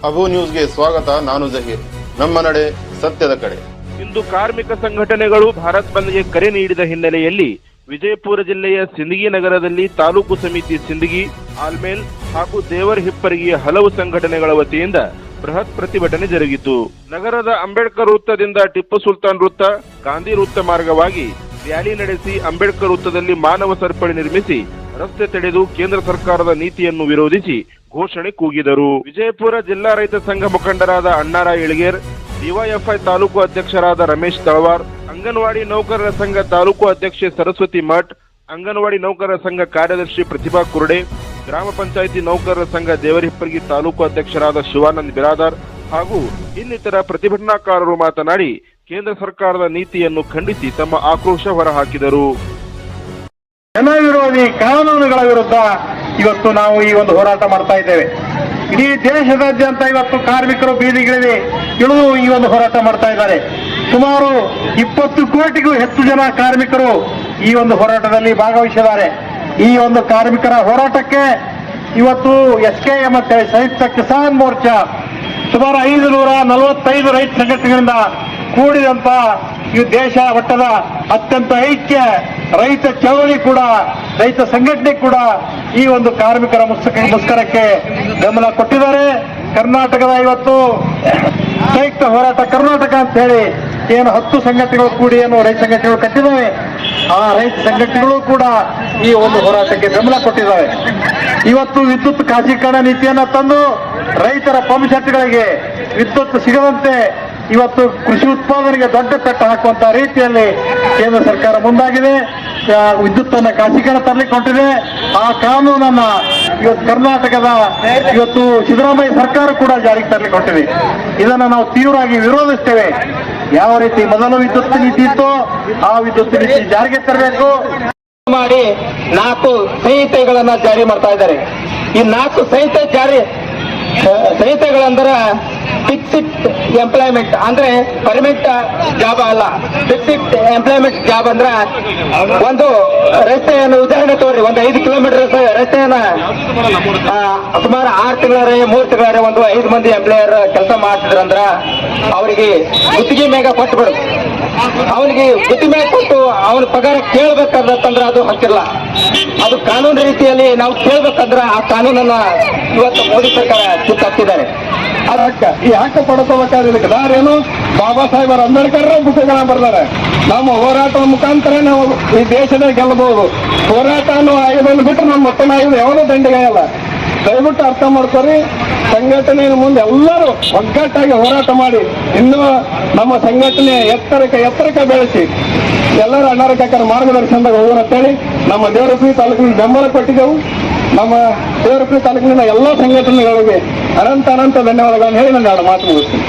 ಅಬು ನ್ಯೂಸ್ಗೆ ಸ್ವಾಗತ. ನಾನು ಜಹೀರ್. ನಮ್ಮ ನಡೆ ಸತ್ಯದ ಕಡೆ. ಇಂದು ಕಾರ್ಮಿಕ ಸಂಘಟನೆಗಳು ಭಾರತ್ ಬಂದ್ಗೆ ಕರೆ ನೀಡಿದ ಹಿನ್ನೆಲೆಯಲ್ಲಿ ವಿಜಯಪುರ ಜಿಲ್ಲೆಯ ಸಿಂದಗಿ ನಗರದಲ್ಲಿ ತಾಲೂಕು ಸಮಿತಿ ಸಿಂದಗಿ, ಆಲ್ಮೇಲ್ ಹಾಗೂ ದೇವರ ಹಿಪ್ಪರಿಗೆಯ ಹಲವು ಸಂಘಟನೆಗಳ ವತಿಯಿಂದ ಬೃಹತ್ ಪ್ರತಿಭಟನೆ ಜರುಗಿತು. ನಗರದ ಅಂಬೇಡ್ಕರ್ ವೃತ್ತದಿಂದ ಟಿಪ್ಪು ಸುಲ್ತಾನ್ ವೃತ್ತ, ಗಾಂಧಿ ವೃತ್ತ ಮಾರ್ಗವಾಗಿ ರ್ಯಾಲಿ ನಡೆಸಿ ಅಂಬೇಡ್ಕರ್ ವೃತ್ತದಲ್ಲಿ ಮಾನವ ಸರಪಳಿ ನಿರ್ಮಿಸಿ ರಸ್ತೆ ತಡೆದು ಕೇಂದ್ರ ಸರ್ಕಾರದ ನೀತಿಯನ್ನು ವಿರೋಧಿಸಿ ಘೋಷಣೆ ಕೂಗಿದರು. ವಿಜಯಪುರ ಜಿಲ್ಲಾ ರೈತ ಸಂಘ ಮುಖಂಡರಾದ ಅಣ್ಣಾರ ಇಳಗೇರ್, ಡಿವೈಎಫ್ಐ ತಾಲೂಕು ಅಧ್ಯಕ್ಷರಾದ ರಮೇಶ್ ತಳವಾರ್, ಅಂಗನವಾಡಿ ನೌಕರರ ಸಂಘ ತಾಲೂಕು ಅಧ್ಯಕ್ಷೆ ಸರಸ್ವತಿ ಮಠ್, ಅಂಗನವಾಡಿ ನೌಕರರ ಸಂಘ ಕಾರ್ಯದರ್ಶಿ ಪ್ರತಿಭಾ ಕುರ್ಡೆ, ಗ್ರಾಮ ಪಂಚಾಯಿತಿ ನೌಕರರ ಸಂಘ ದೇವರಿಪ್ಪರ್ಗಿ ತಾಲೂಕು ಅಧ್ಯಕ್ಷರಾದ ಶಿವಾನಂದ್ ಬಿರಾದಾರ್ ಹಾಗೂ ಇನ್ನಿತರ ಪ್ರತಿಭಟನಾಕಾರರು ಮಾತನಾಡಿ ಕೇಂದ್ರ ಸರ್ಕಾರದ ನೀತಿಯನ್ನು ಖಂಡಿಸಿ ತಮ್ಮ ಆಕ್ರೋಶ ಹೊರಹಾಕಿದರು. ಜನ ವಿರೋಧಿ ಕಾನೂನುಗಳ ವಿರುದ್ಧ ಇವತ್ತು ನಾವು ಈ ಒಂದು ಹೋರಾಟ ಮಾಡ್ತಾ ಇದ್ದೇವೆ. ಇಡೀ ದೇಶದಾದ್ಯಂತ ಇವತ್ತು ಕಾರ್ಮಿಕರು ಬೀದಿಗಿಳಿದು ಈ ಒಂದು ಹೋರಾಟ ಮಾಡ್ತಾ ಇದ್ದಾರೆ. ಸುಮಾರು 20 ಕೋಟಿಗೂ ಹೆಚ್ಚು ಜನ ಕಾರ್ಮಿಕರು ಈ ಒಂದು ಹೋರಾಟದಲ್ಲಿ ಭಾಗವಹಿಸಿದ್ದಾರೆ. ಈ ಒಂದು ಕಾರ್ಮಿಕರ ಹೋರಾಟಕ್ಕೆ ಇವತ್ತು SKM ಮತ್ತು ಸಂಯುಕ್ತ ಕಿಸಾನ್ ಮೋರ್ಚಾ ಸುಮಾರು 545 ರೈತ ಸಂಘಟನೆಗಳಿಂದ ಕೂಡಿದಂತ ಈ ದೇಶ ಮಟ್ಟದ ಅತ್ಯಂತ ಐಕ್ಯ ರೈತ ಚಳವಳಿ ಕೂಡ, ರೈತ ಸಂಘಟನೆ ಕೂಡ ಈ ಒಂದು ಕಾರ್ಮಿಕರ ಮುಷ್ಕರಕ್ಕೆ ಬೆಂಬಲ ಕೊಟ್ಟಿದ್ದಾರೆ. ಕರ್ನಾಟಕದ ಇವತ್ತು ಸಂಯುಕ್ತ ಹೋರಾಟ ಕರ್ನಾಟಕ ಅಂತ ಹೇಳಿ ಏನು 10 ಸಂಘಟನೆಗಳು ಕೂಡಿ ಏನು ರೈತ ಸಂಘಟನೆಗಳು ಕಟ್ಟಿದ್ದಾವೆ, ಆ ರೈತ ಸಂಘಟನೆಗಳು ಕೂಡ ಈ ಒಂದು ಹೋರಾಟಕ್ಕೆ ಬೆಂಬಲ ಕೊಟ್ಟಿದ್ದಾವೆ. ಇವತ್ತು ವಿದ್ಯುತ್ ಖಾಸಗೀಕರಣ ನೀತಿಯನ್ನ ತಂದು ರೈತರ ಪಂಪ್ ಸೆಟ್ಗಳಿಗೆ ವಿದ್ಯುತ್ ಸಿಗದಂತೆ ಇವತ್ತು ಕೃಷಿ ಉತ್ಪಾದನೆಗೆ ದೊಡ್ಡ ಪೆಟ್ಟು ಹಾಕುವಂತ ರೀತಿಯಲ್ಲಿ ಕೇಂದ್ರ ಸರ್ಕಾರ ಮುಂದಾಗಿದೆ. ವಿದ್ಯುತ್ತನ್ನು ಖಾಸಗೀಕರಣ ತರಲಿಕ್ಕೆ ಹೊಂಟಿದೆ. ಆ ಕಾನೂನನ್ನ ಇವತ್ತು ಕರ್ನಾಟಕದ ಇವತ್ತು ಸಿದ್ದರಾಮಯ್ಯ ಸರ್ಕಾರ ಕೂಡ ಜಾರಿಗೆ ತರಲಿಕ್ಕೆ ಹೊಂಟಿದೆ. ಇದನ್ನು ನಾವು ತೀವ್ರವಾಗಿ ವಿರೋಧಿಸ್ತೇವೆ. ಯಾವ ರೀತಿ ಮೊದಲು ವಿದ್ಯುತ್ ನೀತಿ ಇತ್ತು ಆ ವಿದ್ಯುತ್ ನೀತಿ ಜಾರಿಗೆ ತರಬೇಕು ಮಾಡಿ 4 ಸಂಹಿತೆಗಳನ್ನ ಜಾರಿ ಮಾಡ್ತಾ ಇದ್ದಾರೆ. ಈ 4 ಸಂಹಿತೆಗಳಂದ್ರೆ ಫಿಕ್ಸ್ಡ್ ಎಂಪ್ಲಾಯ್ಮೆಂಟ್ ಅಂದ್ರೆ ಪರ್ಮನೆಂಟ್ ಜಾಬ್ ಅಲ್ಲ. ಫಿಕ್ಸ್ಡ್ ಎಂಪ್ಲಾಯ್ಮೆಂಟ್ ಜಾಬ್ ಅಂದ್ರೆ ಒಂದು ರಸ್ತೆಯನ್ನು ಉದಾಹರಣೆ ತೋರಿ, ಒಂದು 5 ಕಿಲೋಮೀಟರ್ ರಸ್ತೆಯನ್ನ ಸುಮಾರು 6 ತಿಂಗಳರೆ 3 ತಿಂಗಳರೆ ಒಂದು 5 ಮಂದಿ ಎಂಪ್ಲಾಯರ್ ಕೆಲಸ ಮಾಡ್ತಿದ್ರಂದ್ರ ಅವರಿಗೆ ಗುತ್ತಿಗೆ ಮೇಗ ಕೊಟ್ಟು ಅವನಿಗೆ ಗುತ್ತಿಗೆ ಮೇಗ ಕೊಟ್ಟು ಅವನ ಪಗಾರ ಕೇಳ್ಬೇಕಂದ್ರೆ ಅದು ಹಕ್ಕಿಲ್ಲ. ಅದು ಕಾನೂನು ರೀತಿಯಲ್ಲಿ ನಾವು ಕೇಳ್ಬೇಕಂದ್ರೆ ಆ ಕಾನೂನನ್ನ ಇವತ್ತು ಮೋದಿ ಸರ್ಕಾರ ಕಿತ್ತಾಕ್ತಿದ್ದಾರೆ. ಈ ಹಕ್ಕು ಪಡ್ಕೋಬೇಕಾದ್ರೆ ದಾರೇನು ಬಾಬಾ ಸಾಹೇಬರ ಅಂಬೇಡ್ಕರ್ ಪುಸ್ತಕಗಳನ್ನ ಬರ್ತಾರೆ. ನಮ್ಮ ಹೋರಾಟದ ಮುಖಾಂತರ ನಾವು ಈ ದೇಶದಲ್ಲಿ ಗೆಲ್ಲಬಹುದು. ಹೋರಾಟ ಅನ್ನೋ ಆಯುಧವನ್ನು ಬಿಟ್ಟು ನಮ್ಮ ಮತ್ತೊಂದು ಆಯುಧ ಯಾವುದೋ ದಂಡಿಗೆಯಲ್ಲ. ದಯವಿಟ್ಟು ಅರ್ಥ ಮಾಡ್ಕೊರಿ. ಸಂಘಟನೆಯ ಮುಂದೆ ಎಲ್ಲರೂ ಒಗ್ಗಟ್ಟಾಗಿ ಹೋರಾಟ ಮಾಡಿ ಇನ್ನೂ ನಮ್ಮ ಸಂಘಟನೆ ಎತ್ತರಕ್ಕೆ ಬೆಳೆಸಿ ಎಲ್ಲರೂ ಅಣ್ಣಾರಕರ ಮಾರ್ಗದರ್ಶನದಾಗ ಹೋಗೋಣ ಅಂತೇಳಿ ನಮ್ಮ ದೇವರಪುರಿ ತಾಲೂಕಿನ ಬೆಂಬಲ ಕೊಟ್ಟಿದ್ದೆವು. ನಮ್ಮ ದೇವರಪುರಿ ತಾಲೂಕಿನ ಎಲ್ಲ ಸಂಘಟನೆಗಳಿಗೆ ಅನಂತ ಧನ್ಯವಾದಗಳನ್ನು ಹೇಳಿ ನಾನು ಮಾತು ಮುಗಿಸ್ತೀನಿ.